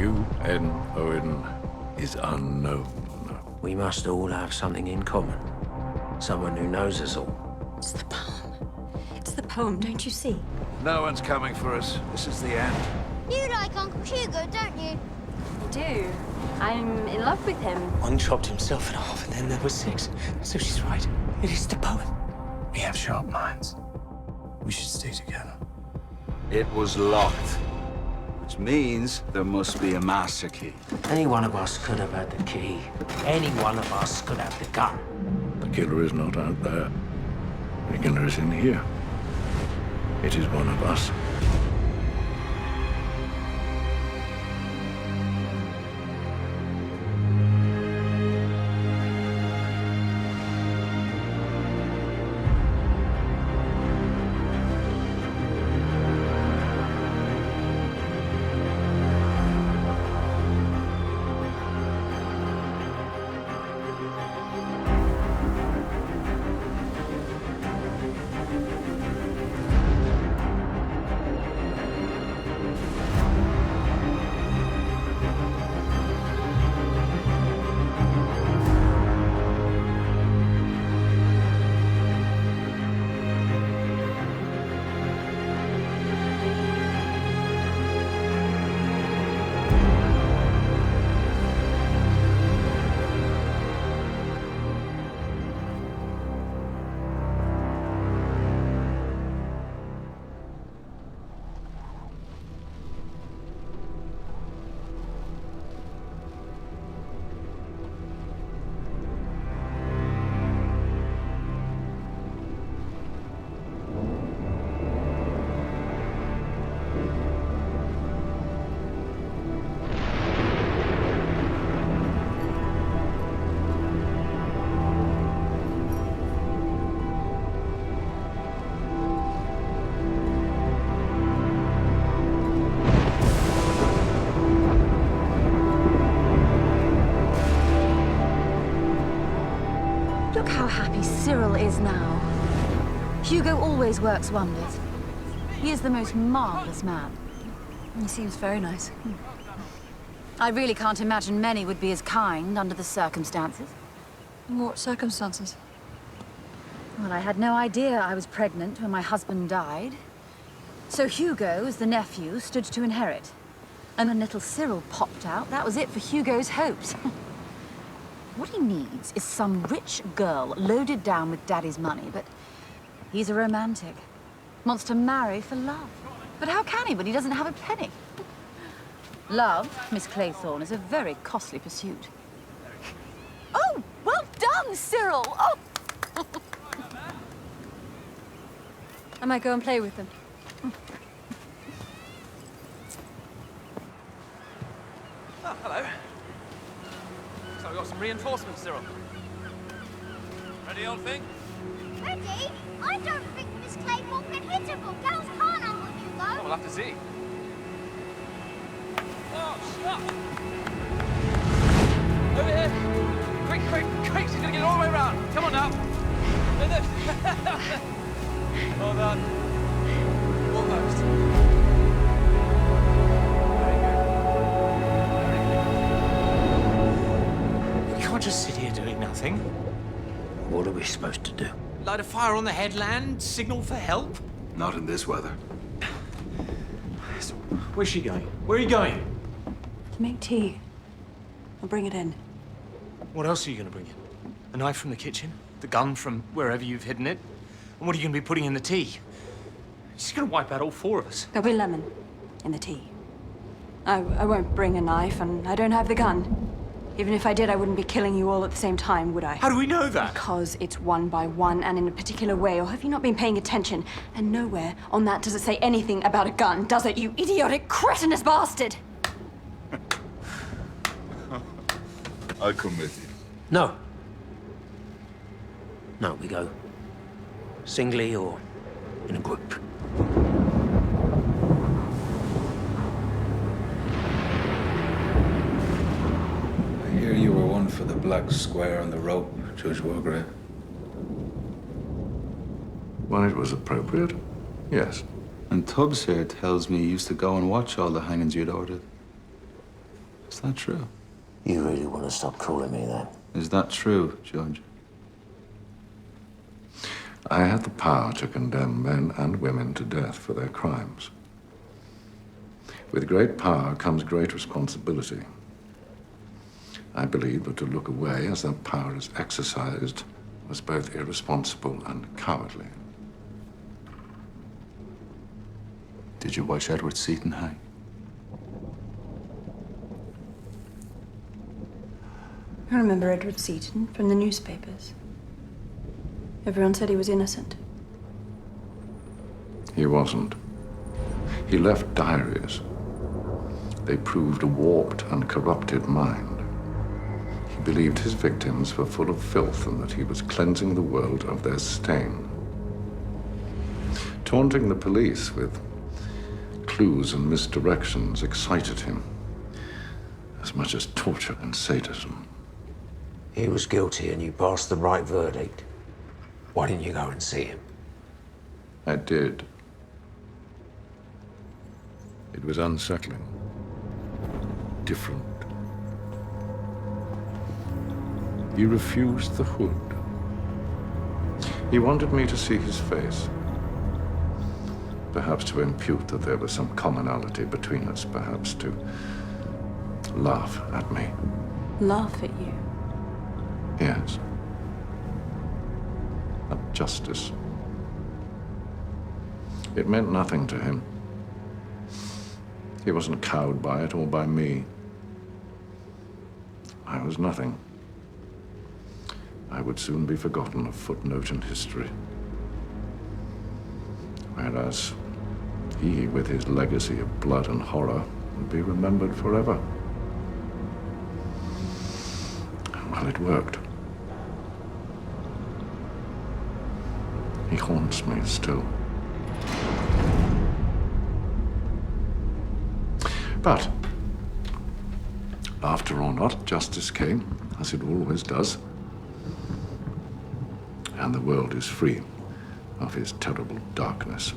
UN is unknown. We must all have something in common. Someone who knows us all. It's the poem. It's the poem, don't you see? No one's coming for us. This is the end. You like Uncle Hugo, don't you? I do. I'm in love with him. One chopped himself in half, and then there were 6. So she's right. It is the poem. We have sharp minds. We should stay together. It was locked, which means there must be a master key. Any one of us could have had the key. Any one of us could have the gun. The killer is not out there. The killer is in here. It is one of us. Look how happy Cyril is now. Hugo always works wonders. He is the most marvelous man. He seems very nice. I really can't imagine many would be as kind under the circumstances. What circumstances? Well, I had no idea I was pregnant when my husband died. So Hugo, as the nephew, stood to inherit. And when little Cyril popped out, that was it for Hugo's hopes. What he needs is some rich girl loaded down with Daddy's money, but he's a romantic. Wants to marry for love. But how can he when he doesn't have a penny? Love, Miss Claythorne, is a very costly pursuit. Oh, well done, Cyril! Oh! I might go and play with them. Oh, hello. So we got some reinforcements, Cyril. Ready, old thing? Ready? I don't think Miss Claythorne can hit a ball. Girls can't, Uncle Hugo. Oh, we'll have to see. Oh, stop! Over here! Quick, quick, quick! She's gonna get it all the way around. Come on now. Well done. Almost. We can't just sit here doing nothing. What are we supposed to do? Light a fire on the headland? Signal for help? Not in this weather. So, where's she going? Where are you going? To make tea. I'll bring it in. What else are you going to bring in? A knife from the kitchen? The gun from wherever you've hidden it? And what are you going to be putting in the tea? She's going to wipe out all 4 of us. There'll be lemon in the tea. I won't bring a knife, and I don't have the gun. Even if I did, I wouldn't be killing you all at the same time, would I? How do we know that? Because it's one by one and in a particular way, or have you not been paying attention? And nowhere on that does it say anything about a gun, does it, you idiotic, cretinous bastard? I'll come with you. No. No, we go. Singly or in a group. I hear you were one for the black square on the rope, Judge Wargrave. When it was appropriate, yes. And Tubbs here tells me you used to go and watch all the hangings you'd ordered. Is that true? You really want to stop calling me that? Is that true, Judge? I had the power to condemn men and women to death for their crimes. With great power comes great responsibility. I believe that to look away as that power is exercised was both irresponsible and cowardly. Did you watch Edward Seaton hang? I remember Edward Seaton from the newspapers. Everyone said he was innocent. He wasn't. He left diaries. They proved a warped and corrupted mind. He believed his victims were full of filth and that he was cleansing the world of their stain. Taunting the police with clues and misdirections excited him as much as torture and sadism. He was guilty and you passed the right verdict. Why didn't you go and see him? I did. It was unsettling. Different. He refused the hood. He wanted me to see his face. Perhaps to impute that there was some commonality between us. Perhaps to laugh at me. Laugh at you? Yes. At justice. It meant nothing to him. He wasn't cowed by it or by me. I was nothing. I would soon be forgotten, a footnote in history. Whereas he, with his legacy of blood and horror, would be remembered forever. Well, it worked. He haunts me still. But, after or not, justice came, as it always does. And the world is free of his terrible darkness.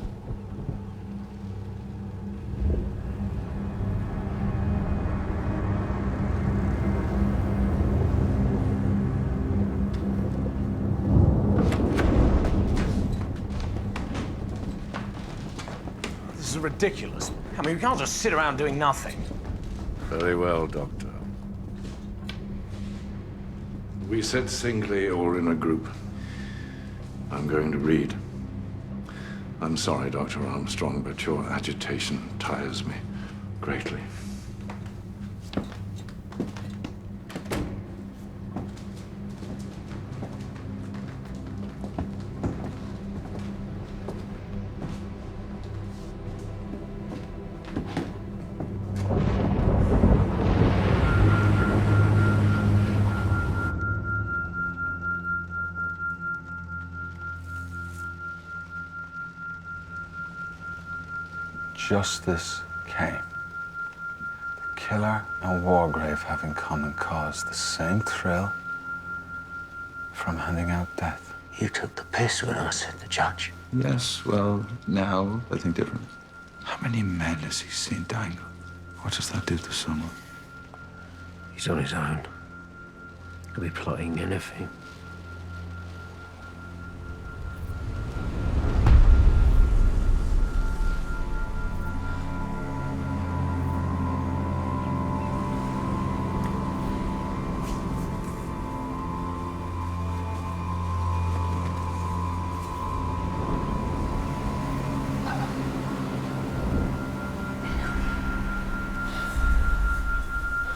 This is ridiculous. I mean, we can't just sit around doing nothing. Very well, Doctor. We sit singly or in a group. I'm going to read. I'm sorry, Dr. Armstrong, but your agitation tires me greatly. Justice came. The killer and Wargrave have in common cause the same thrill from handing out death. You took the piss when I said the judge. Yes, well, now I think different. How many men has he seen dangle? What does that do to someone? He's on his own. He'll be plotting anything.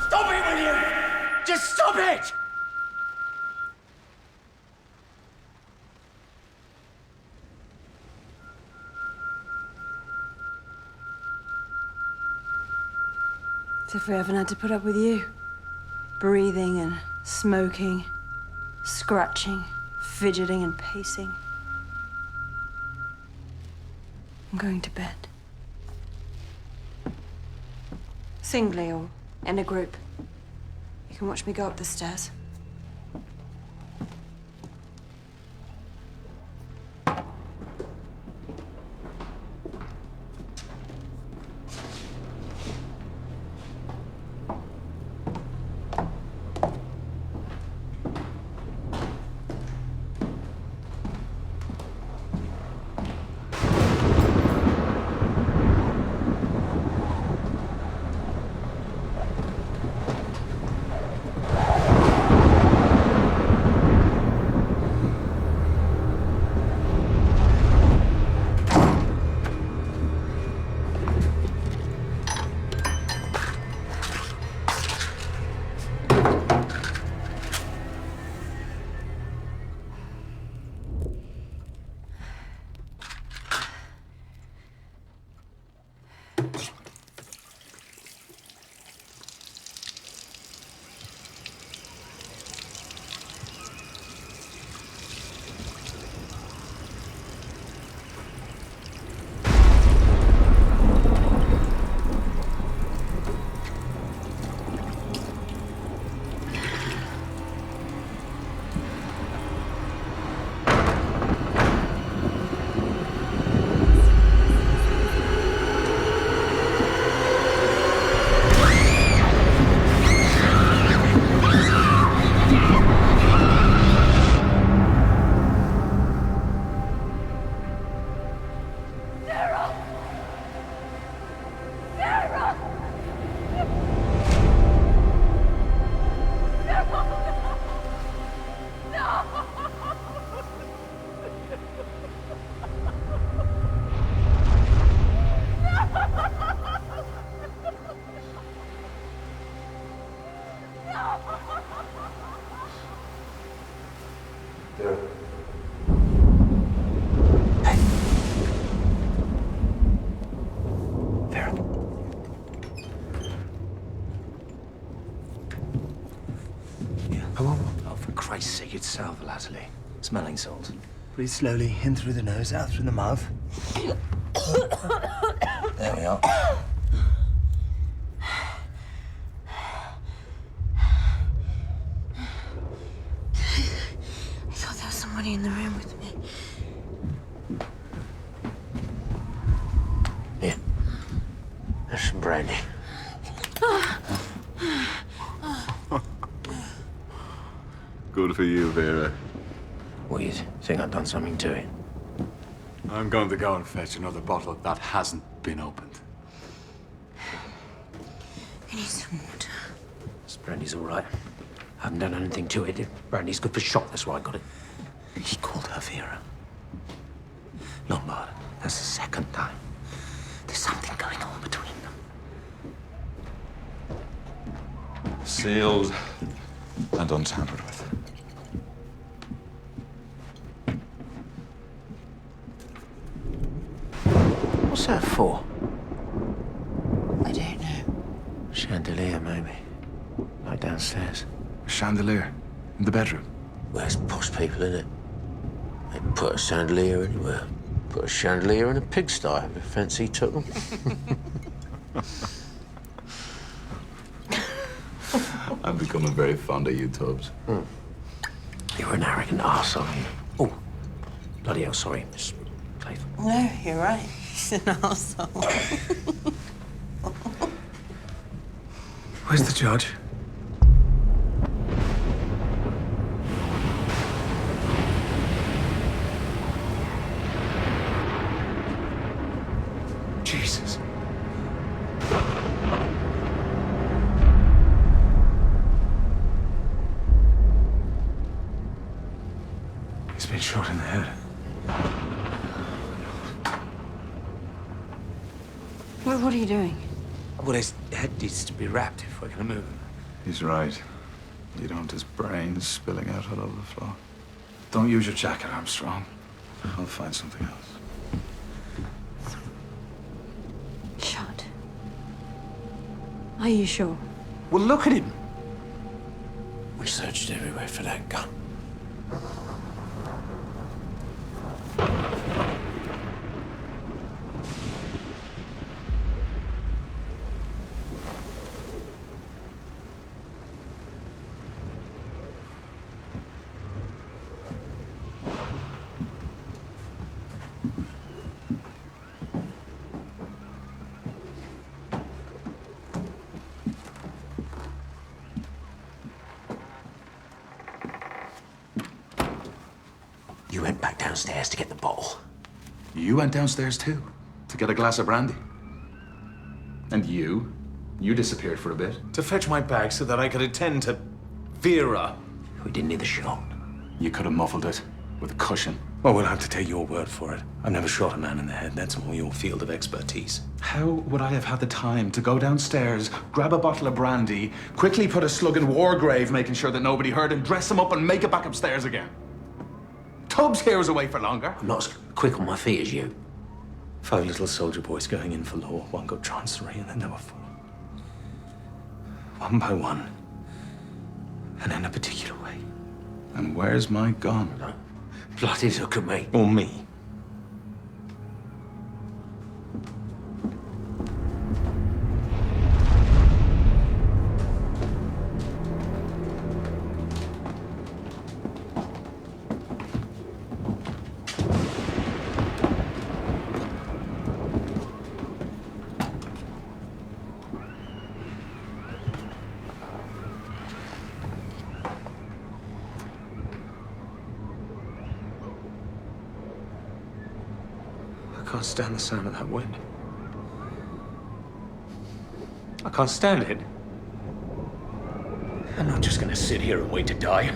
Stop it, will you? Just stop it! As if we haven't had to put up with you. Breathing and smoking, scratching, fidgeting and pacing. I'm going to bed. Singly or in a group. You can watch me go up the stairs. Vera. Yeah. Oh, for Christ's sake, it's sal volatile. Smelling salt. Breathe slowly, in through the nose, out through the mouth. There we are. I thought there was somebody in the room with me. Here. There's some brandy. Good for you, Vera. What, you think I've done something to it? I'm going to go and fetch another bottle that hasn't been opened. I need some water. This brandy's all right. I haven't done anything to it. Brandy's good for shock, that's why I got it. He called her Vera. Lombard, that's the second time. There's something going on between them. Sealed and untampered with. What's that for? I don't know. Chandelier, maybe. Like downstairs. A chandelier in the bedroom. Where's posh people in it? They can put a chandelier anywhere. Put a chandelier in a pigsty if fancy took them. I'm becoming very fond of you, Tubbs. You're an arrogant arsehole. Oh, bloody hell, sorry, Miss Clayton. No, you're right. He's an arsehole. Where's the judge? Jesus. He's been shot in the head. What are you doing? Well, his head needs to be wrapped if we're gonna move him. He's right. You don't want his brains spilling out all over the floor. Don't use your jacket, Armstrong. I'll find something else. Shut. Are you sure? Well, look at him. We searched everywhere for that gun. You went back downstairs to get the bottle. You went downstairs too, to get a glass of brandy. And you disappeared for a bit. To fetch my bag so that I could attend to Vera. We didn't need the shot. You could have muffled it with a cushion. Well, we'll have to take your word for it. I've never shot a man in the head. That's more your field of expertise. How would I have had the time to go downstairs, grab a bottle of brandy, quickly put a slug in Wargrave, making sure that nobody heard him, dress him up and make it back upstairs again? Tubbs here was away for longer. I'm not as quick on my feet as you. 5 little soldier boys going in for law. One got chancery and then there were 4. One by one. And in a particular way. And where's my gun? No. Bloody look at me. Or me. I can't stand the sound of that wind. I can't stand it. I'm not just gonna sit here and wait to die.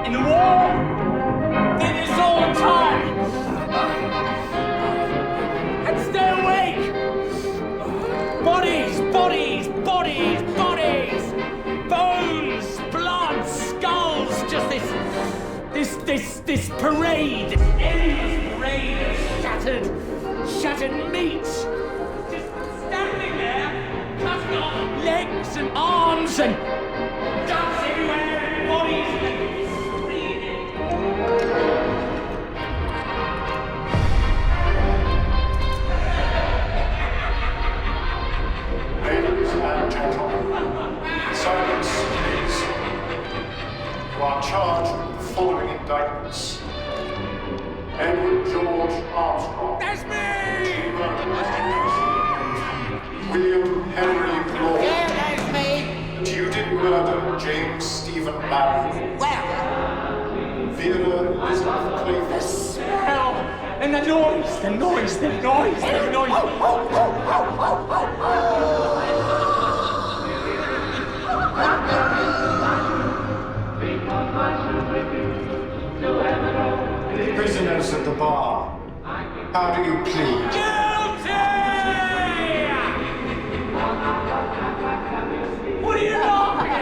In the wall! This parade, this endless parade of shattered meats. Just standing there, cutting off legs and arms and guts everywhere and bodies and screaming. Ladies and gentlemen, silence, please. You are charged with the following indictments. Edward George Armstrong. That's me! William Henry Law. Yeah, that's me. You did murder James Stephen Barry. Well, Vera Elizabeth Clayface. Hell! And the noise! The noise! Prisoners at the bar. How do you plead? Guilty! What are you laughing at?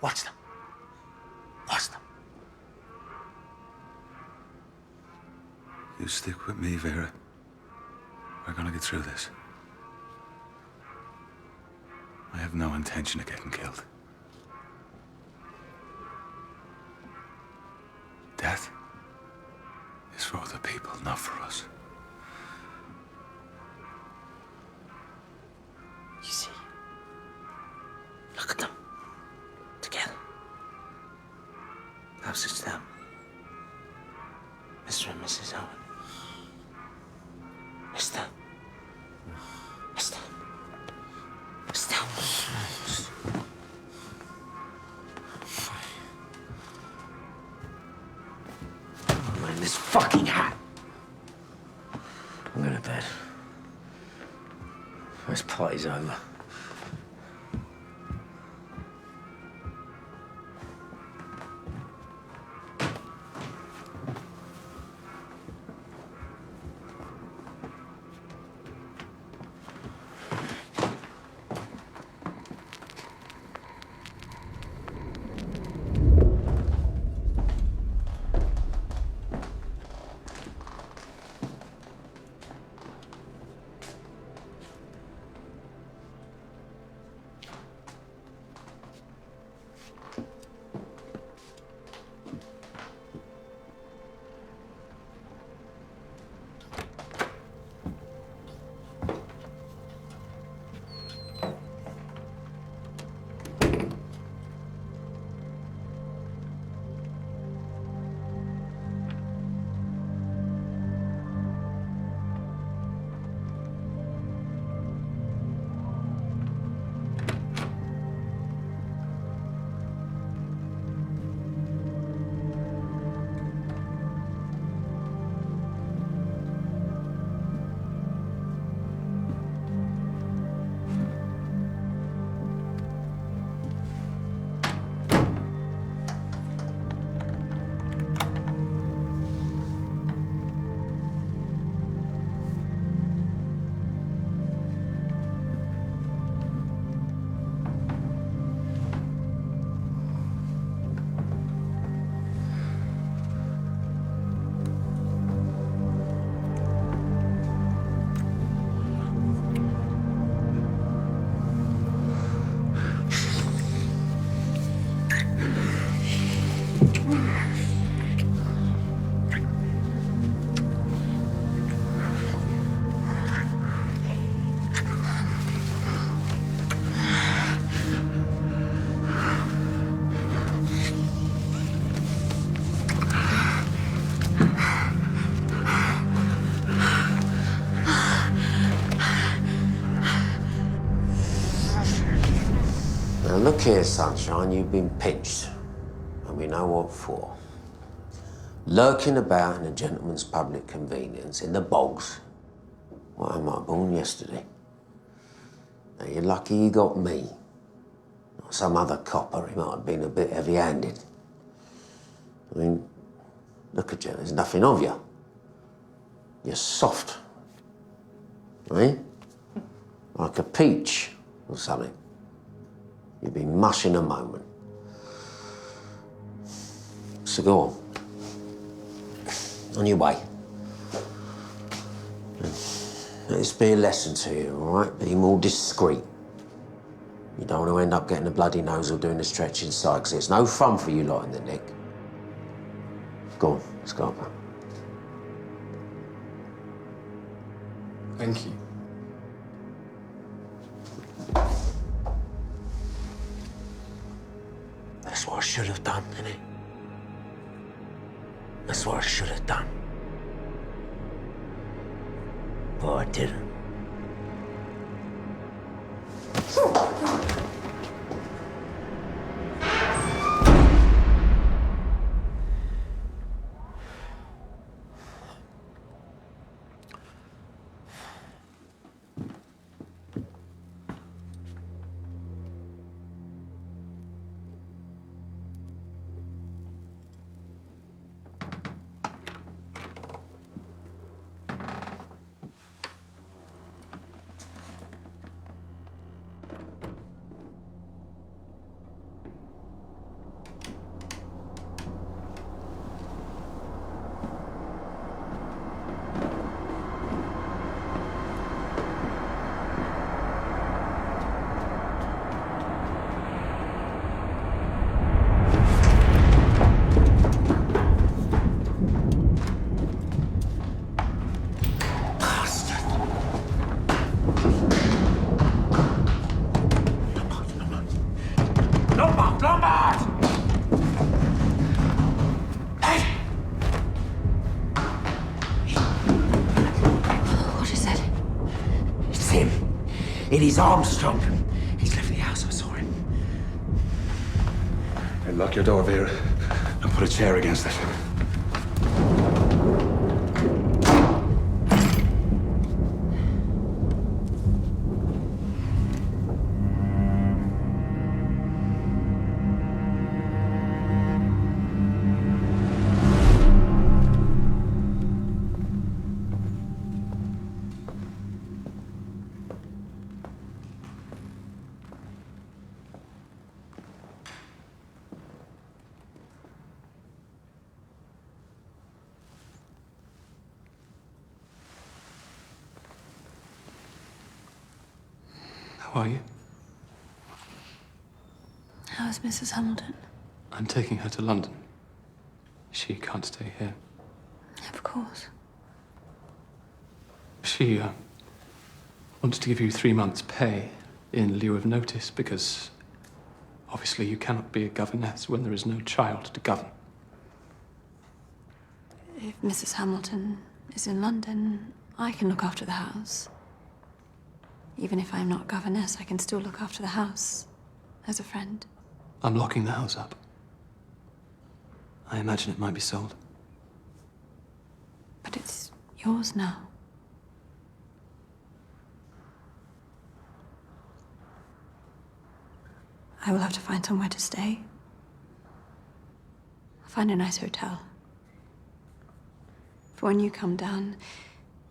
Watch them. Watch them. You stick with me, Vera. We're gonna get through this. I have no intention of getting killed. Death is for other people, not for us. You see? Look at them. Together. Perhaps it's them. Mr. and Mrs. Owen. It's them. It's them. It's them. I'm wearing this fucking hat. I'm going to bed. This party's over. Now look here, Sunshine, you've been pinched, and we know what for. Lurking about in a gentleman's public convenience in the bogs. Well, I might have born yesterday. Now you're lucky you got me. Not some other copper, he might have been a bit heavy-handed. I mean, look at you, there's nothing of you. You're soft. Eh? Like a peach or something. You'd be mush in a moment. So go on your way. Let this be a lesson to you, all right? Be more discreet. You don't want to end up getting a bloody nose or doing a stretch inside, because it's no fun for you lot in the neck. Go on, let's go up. Thank you. That's what I should have done, innit? That's what I should have done. But I didn't. It is Armstrong. He's left the house, I saw him. Hey, lock your door, Vera, and put a chair against it. How are you? How is Mrs. Hamilton? I'm taking her to London. She can't stay here. Of course. She wants to give you 3 months' pay in lieu of notice because obviously you cannot be a governess when there is no child to govern. If Mrs. Hamilton is in London, I can look after the house. Even if I'm not governess, I can still look after the house as a friend. I'm locking the house up. I imagine it might be sold. But it's yours now. I will have to find somewhere to stay. I'll find a nice hotel. For when you come down,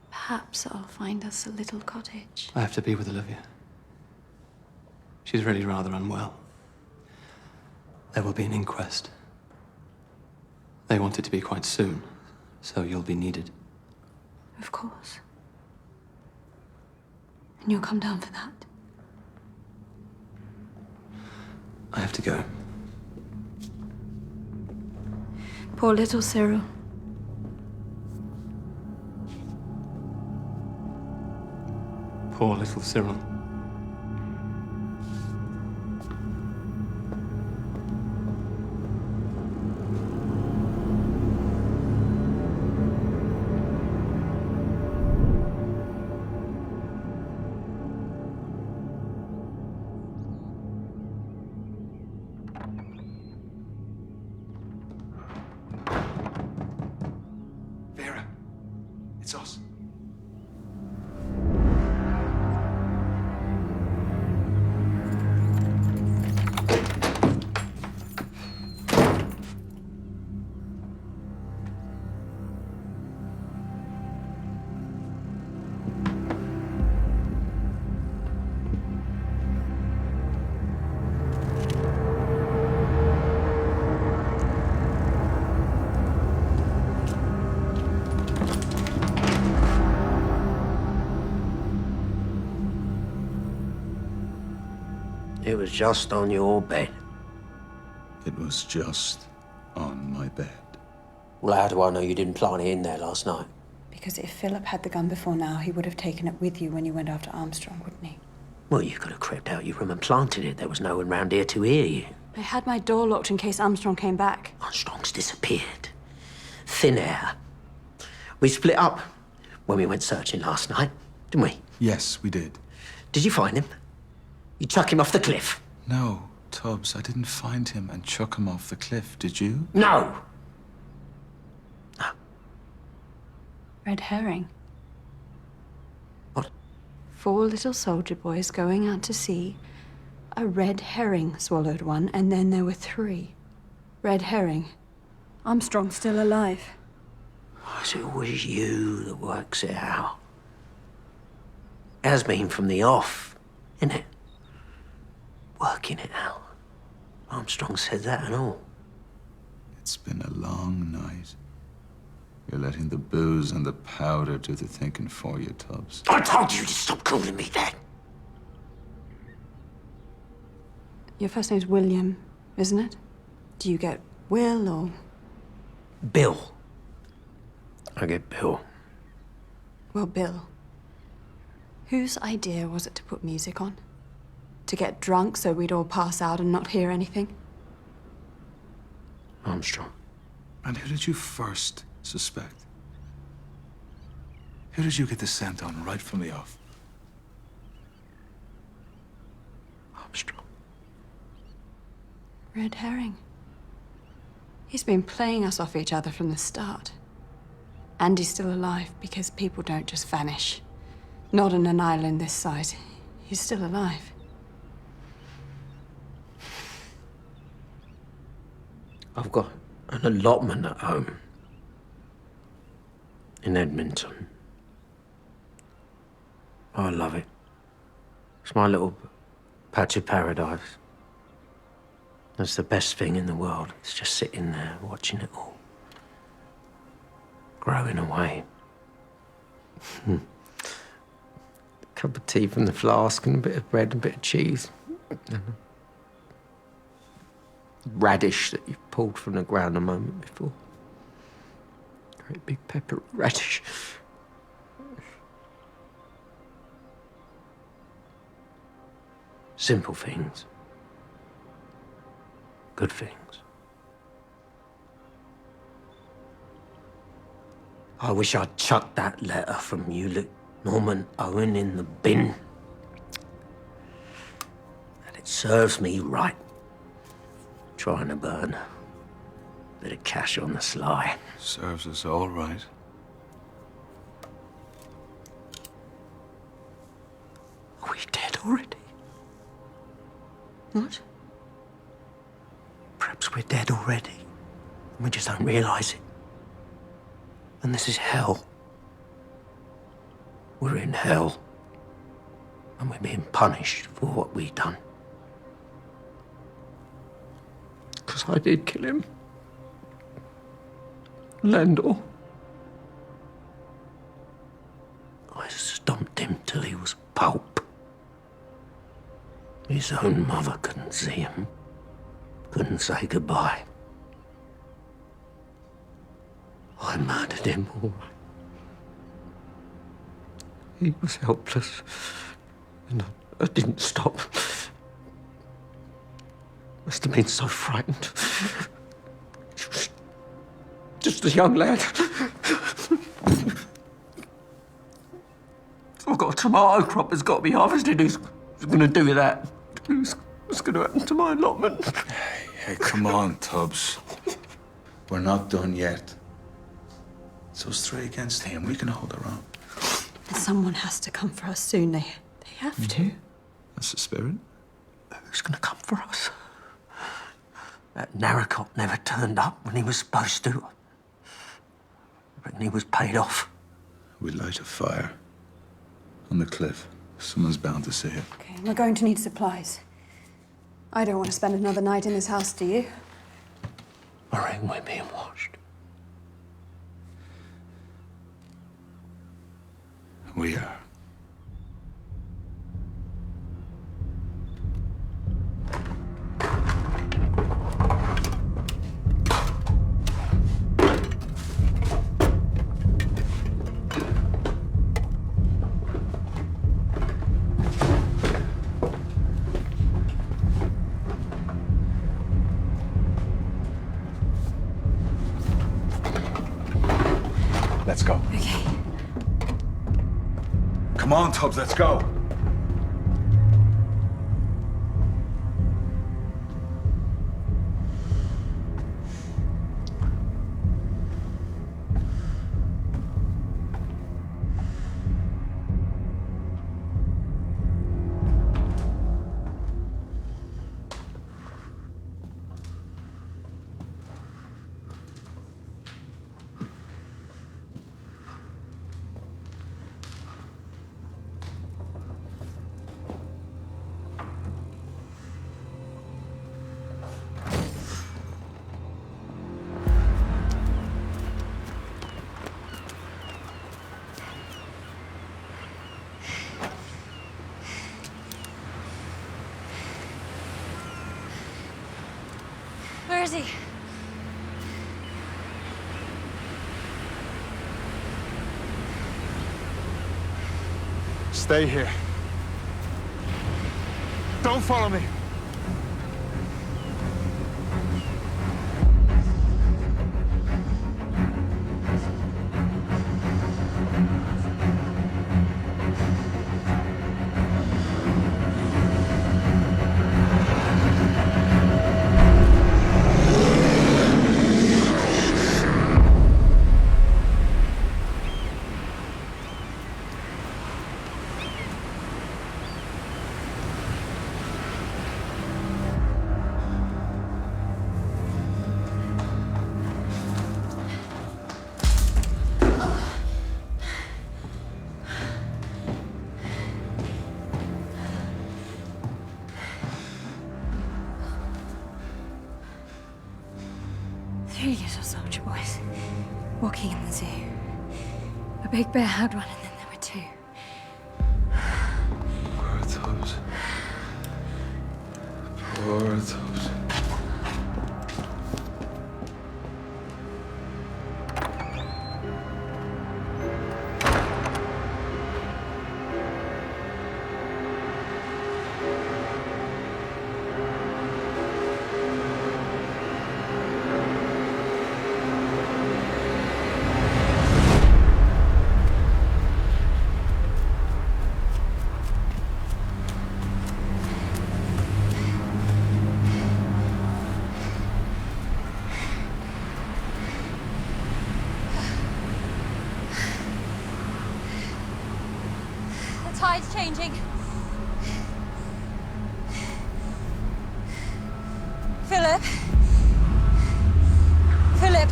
perhaps I'll find us a little cottage. I have to be with Olivia. She's really rather unwell. There will be an inquest. They want it to be quite soon, so you'll be needed. Of course. And you'll come down for that. I have to go. Poor little Cyril. Poor little Cyril. It's us. It was just on your bed. It was just on my bed. Well, how do I know you didn't plant it in there last night? Because if Philip had the gun before now, he would have taken it with you when you went after Armstrong, wouldn't he? Well, you could have crept out your room and planted it. There was no one round here to hear you. I had my door locked in case Armstrong came back. Armstrong's disappeared. Thin air. We split up when we went searching last night, didn't we? Yes, we did. Did you find him? You chuck him off the cliff? No, Tubbs, I didn't find him and chuck him off the cliff, did you? No! Red herring. What? 4 little soldier boys going out to sea. A red herring swallowed one, and then there were 3. Red herring. Armstrong's still alive. It's always you that works it out. It has been from the off, isn't it? Working it out. Armstrong said that and all. It's been a long night. You're letting the booze and the powder do the thinking for you, Tubbs. I told you to stop calling me that. Your first name's William, isn't it? Do you get Will or... Bill. I get Bill. Well, Bill. Whose idea was it to put music on? To get drunk so we'd all pass out and not hear anything? Armstrong. And who did you first suspect? Who did you get the scent on right from the off? Armstrong. Red herring. He's been playing us off each other from the start. And he's still alive because people don't just vanish. Not on an island this size. He's still alive. I've got an allotment at home. In Edmonton. I love it. It's my little patch of paradise. That's the best thing in the world. It's just sitting there, watching it all. Growing away. Cup of tea from the flask and a bit of bread and a bit of cheese. Radish that you've pulled from the ground a moment before. Great big pepper radish. Simple things. Good things. I wish I'd chucked that letter from you, Norman Owen, in the bin. And it serves me right. Trying to burn a bit of cash on the sly. Serves us all right. Are we dead already? What? Perhaps we're dead already. And we just don't realise it. And this is hell. We're in hell. And we're being punished for what we've done. Because I did kill him. Landor. I stomped him till he was pulp. His own mother couldn't see him. Couldn't say goodbye. I murdered him, all right. He was helpless. And I didn't stop. Must have been so frightened. He was just a young lad. I've got a tomato crop that's got to be harvested. Who's going to do with that? What's going to happen to my allotment? Hey, come on, Tubbs. We're not done yet. It's us three against him. We can hold our own. And someone has to come for us soon. They have to. That's the spirit. Who's going to come for us? That Narracop never turned up when he was supposed to. I reckon he was paid off. We light a fire on the cliff. Someone's bound to see it. Okay, we're going to need supplies. I don't want to spend another night in this house, do you? I reckon we're being watched. We are. Let's go. Okay. Come on, Tubbs, let's go. Where is he? Stay here. Don't follow me. Three little soldier boys walking in the zoo. A big bear had one, and then there were two. Poor Tubbs. Poor Tubbs. The tide's changing. Philip. Philip.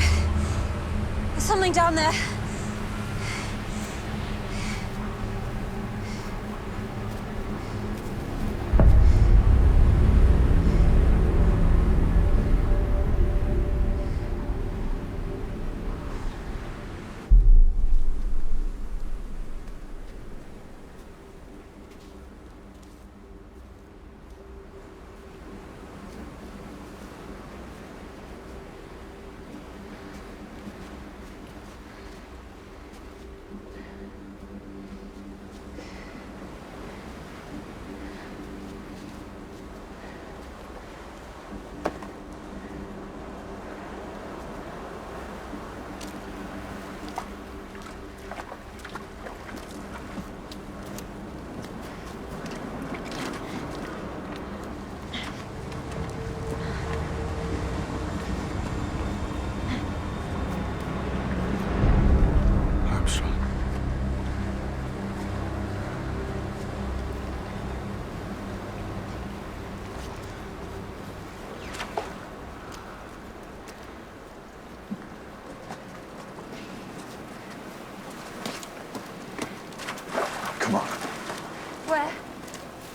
There's something down there.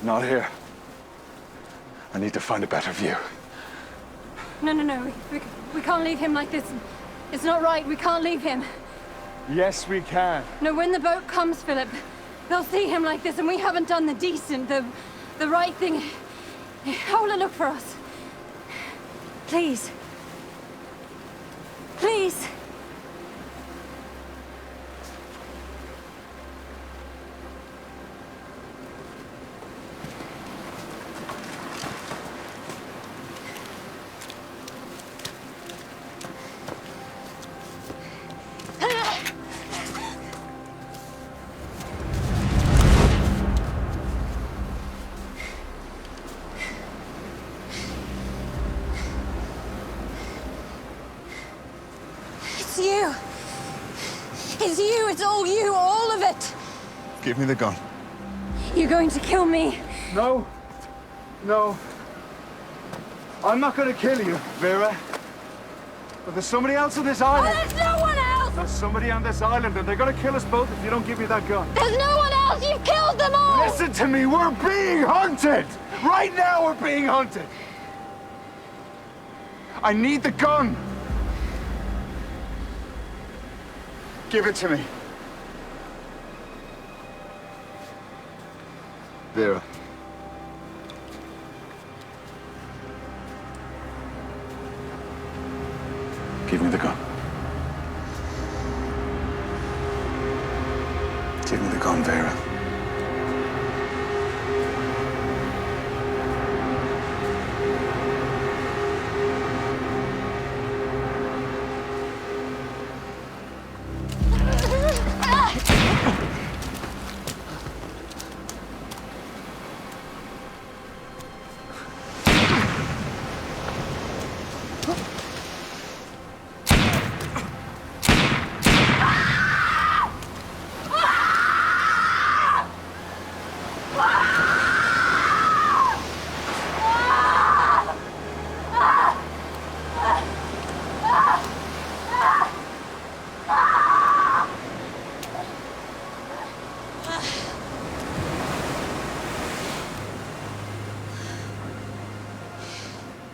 Not here. I need to find a better view. No. We can't leave him like this. It's not right. We can't leave him. Yes, we can. No, when the boat comes, Philip, they'll see him like this, and we haven't done the decent, the right thing. How will it look for us? Please. Please. It's you. It's you. It's all you. All of it. Give me the gun. You're going to kill me. No. No. I'm not going to kill you, Vera. But there's somebody else on this island. Oh, there's no one else! There's somebody on this island, and they're going to kill us both if you don't give me that gun. There's no one else! You've killed them all! Listen to me, we're being hunted! Right now we're being hunted! I need the gun! Give it to me. Vera. Give me the gun. Give me the gun, Vera.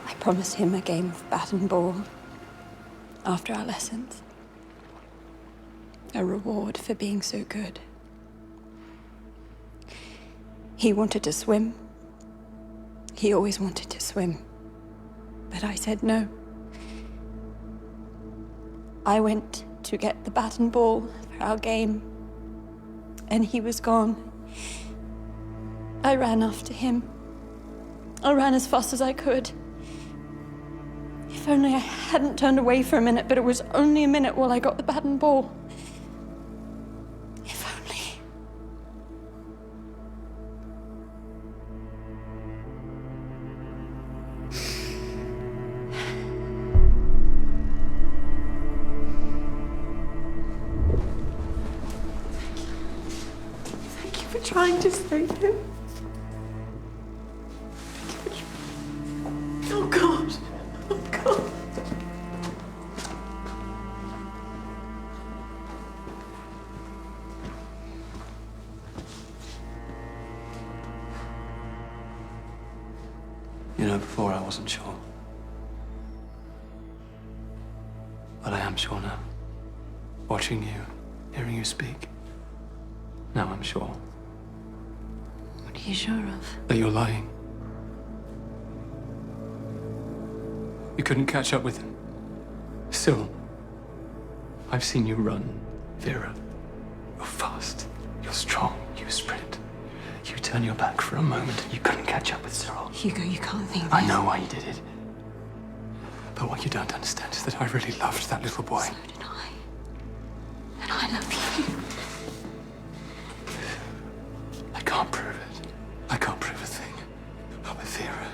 I promised him a game of bat and ball after our lessons. A reward for being so good. He wanted to swim. He always wanted to swim. But I said no. I went to get the bat and ball for our game, and he was gone. I ran after him. I ran as fast as I could. If only I hadn't turned away for a minute, but it was only a minute while I got the bat and ball. If only. Thank you for trying to save him. Oh, God. Oh, God. You know, before I wasn't sure. But I am sure now. Watching you, hearing you speak. Now I'm sure. What are you sure of? That you're lying. You couldn't catch up with him. Still, I've seen you run, Vera. You're fast, you're strong, you sprint. You turn your back for a moment and you couldn't catch up with Cyril. Hugo, you can't think this. I know why you did it. But what you don't understand is that I really loved that little boy. So did I. And I love you. I can't prove it. I can't prove a thing. But with Vera,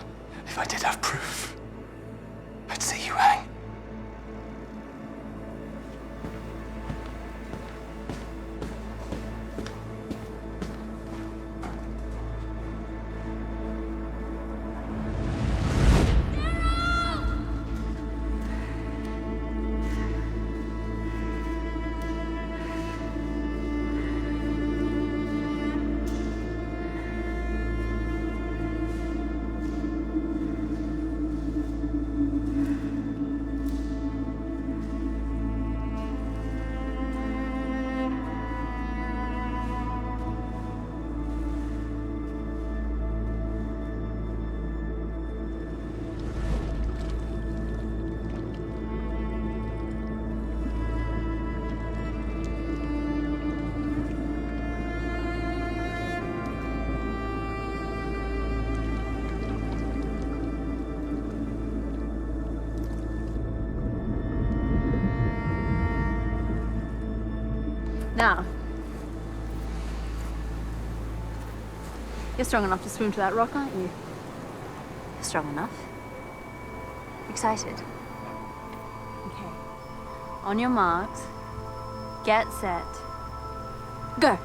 if I did have proof, I'd see you hang. Now, you're strong enough to swim to that rock, aren't you? Strong enough. Excited? Okay. On your marks, get set, go.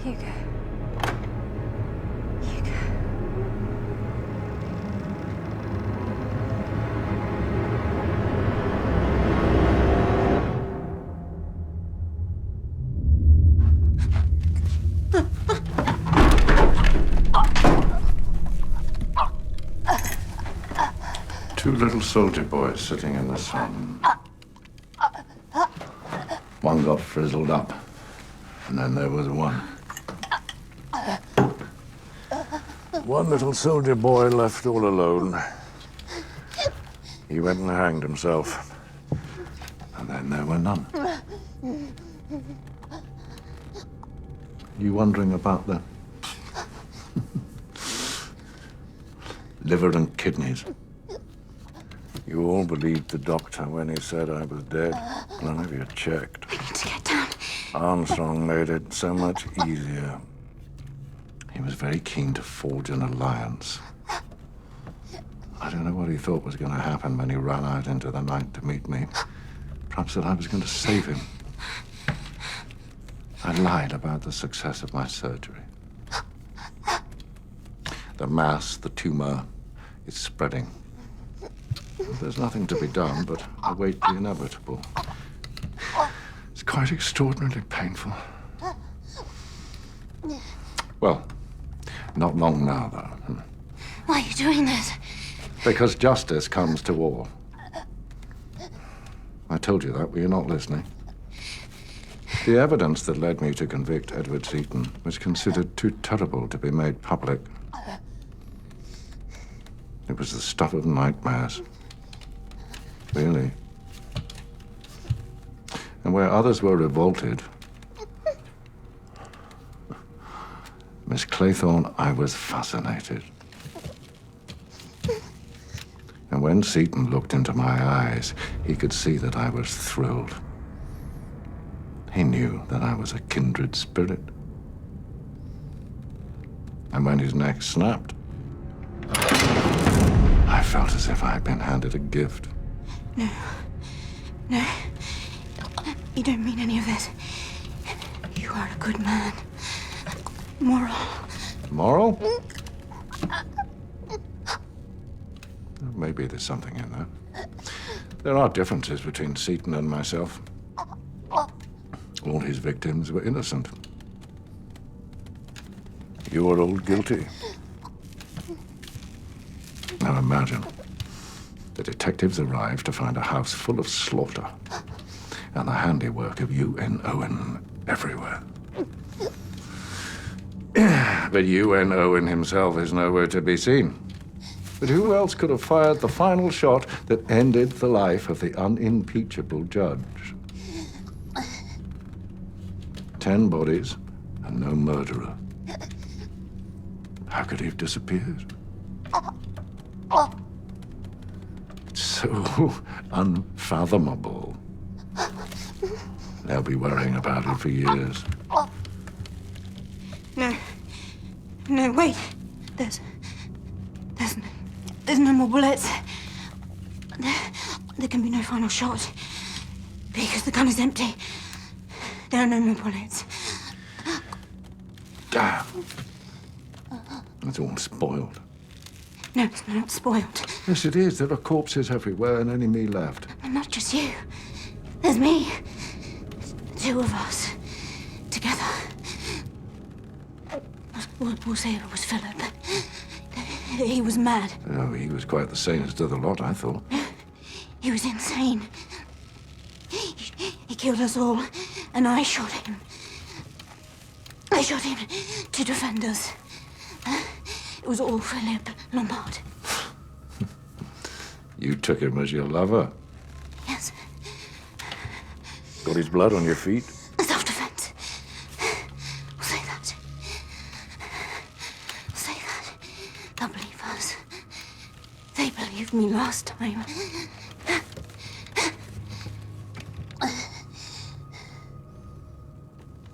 Hugo. little soldier boys sitting in the sun. One got frizzled up, and then there was one. One little soldier boy left all alone. He went and hanged himself. And then there were none. You wondering about the liver and kidneys? You all believed the doctor when he said I was dead. None of you checked. We need to get down. Armstrong made it so much easier. He was very keen to forge an alliance. I don't know what he thought was going to happen when he ran out into the night to meet me. Perhaps that I was going to save him. I lied about the success of my surgery. The mass, the tumor, is spreading. There's nothing to be done but await the inevitable. It's quite extraordinarily painful. Well, not long now, though. Why are you doing this? Because justice comes to all. I told you that, were you not listening? The evidence that led me to convict Edward Seaton was considered too terrible to be made public. It was the stuff of nightmares. Really. And where others were revolted, Miss Claythorne, I was fascinated. And when Seaton looked into my eyes, he could see that I was thrilled. He knew that I was a kindred spirit. And when his neck snapped, I felt as if I had been handed a gift. No. No. You don't mean any of this. You are a good man. Moral. Moral? Maybe there's something in that. There are differences between Seaton and myself. All his victims were innocent. You were all guilty. Now imagine, the detectives arrived to find a house full of slaughter and the handiwork of UN Owen everywhere. But UN Owen himself is nowhere to be seen. But who else could have fired the final shot that ended the life of the unimpeachable judge? 10 bodies and no murderer. How could he have disappeared? It's so unfathomable. They'll be worrying about it for years. No. No, wait. There's no more bullets. There can be no final shot. Because the gun is empty. There are no more bullets. Damn. It's all spoiled. No, it's not spoiled. Yes, it is. There are corpses everywhere and only me left. And not just you. There's me. 2 of us. Together. We'll say it was Philip. He was mad. Oh, he was quite the sanest of the lot, I thought. He was insane. He killed us all, and I shot him. I shot him to defend us. It was all Philip Lombard. You took him as your lover. Yes. Got his blood on your feet? Self-defense. We'll say that. We'll say that. They'll believe us. They believed me last time.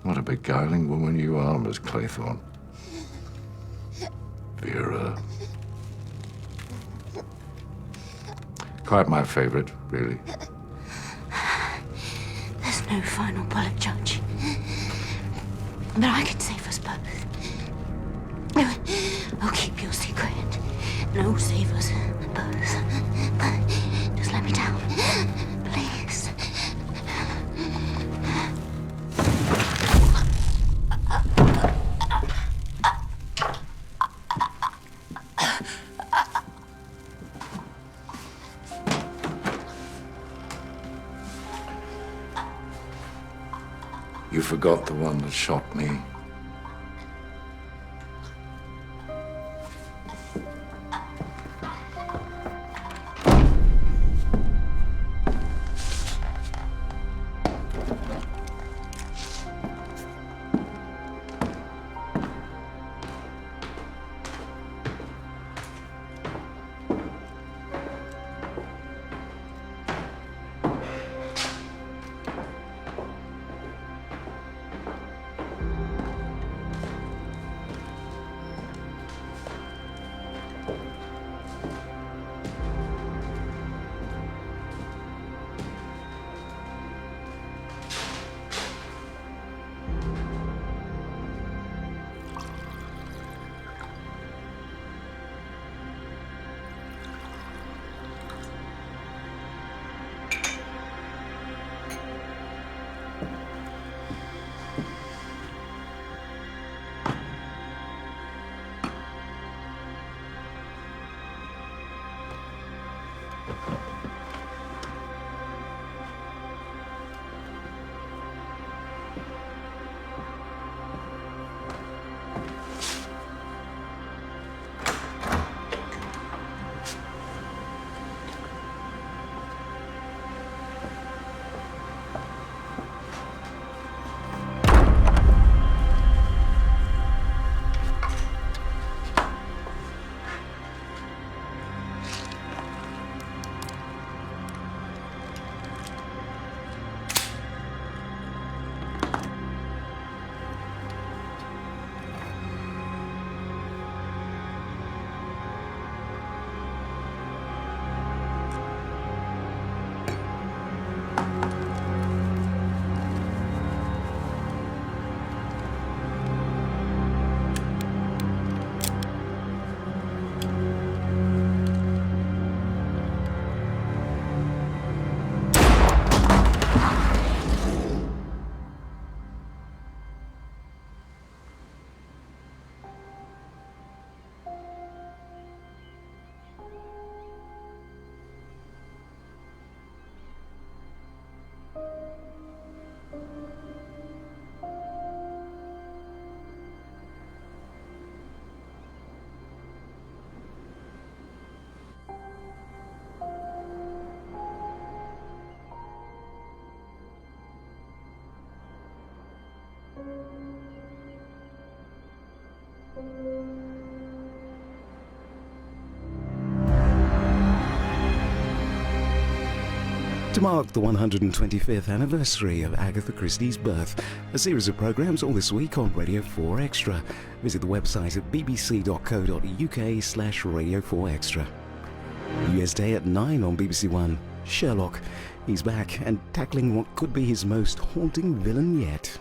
What a beguiling woman you are, Miss Claythorne. Vera. Quite my favorite, really. There's no final bullet, Judge. But I can save us both. I'll keep your secret, and I'll save us both. Just let me down, please. You forgot the one that shot me. To mark the 125th anniversary of Agatha Christie's birth, a series of programmes all this week on Radio 4 Extra. Visit the website at bbc.co.uk/Radio 4 Extra. New Year's Day at 9 on BBC One. Sherlock. He's back and tackling what could be his most haunting villain yet.